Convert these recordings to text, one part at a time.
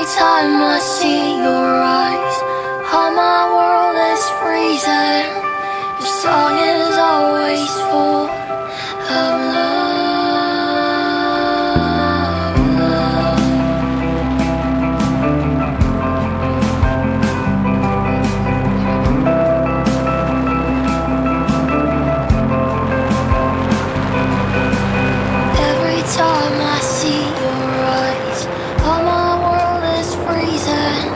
Every time I see your eyes, all my world is freezing. Your song is always full of love. Every time I see your eyes, all my world is freezing.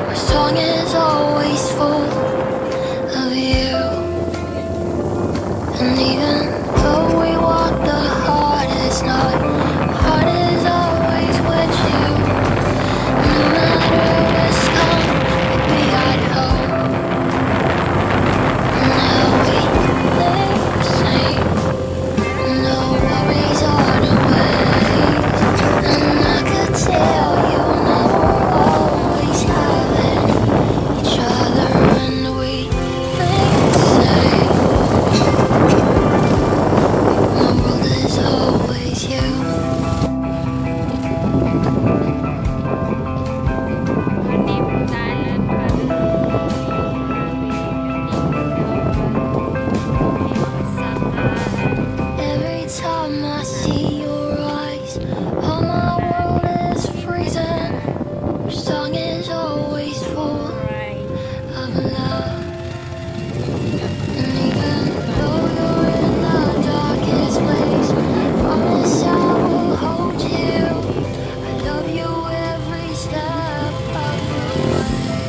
Our song is always full of you. And even though we walk the hardest night, my heart is always with you. No matter the storm, we'll be at home. Now we live the same. No worries on the ways. And I could tell you now we're always having each other, and we think the same. My world is always you. Every time I see your eyes, all my world is freezing. Your song is always full of love. And even though you're in the darkest place, promise I will hold you. I love you every step of the way.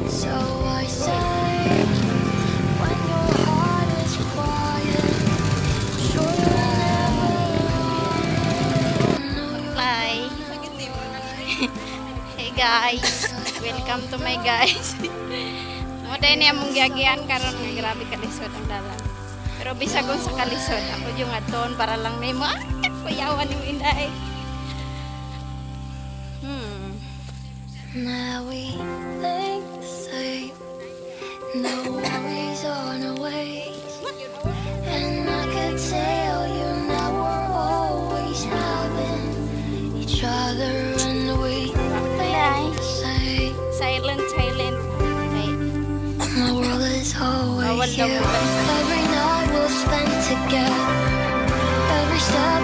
So I say, when your heart is quiet, sure you'll never know you're Hi. Hey guys, welcome to my guys. Muday niya mong giagian karon nga grabe kalisod ang dalan. Pero bisag kung sa kalisod, ako yung aton para lang nimo kuyawan yung inday. Now we think the same. No worries on the ways. And I could tell you now we're always having each other, and we think the same. Silent. Ay, My world is bawal always daw you. mo. Every night we'll spend together. Every step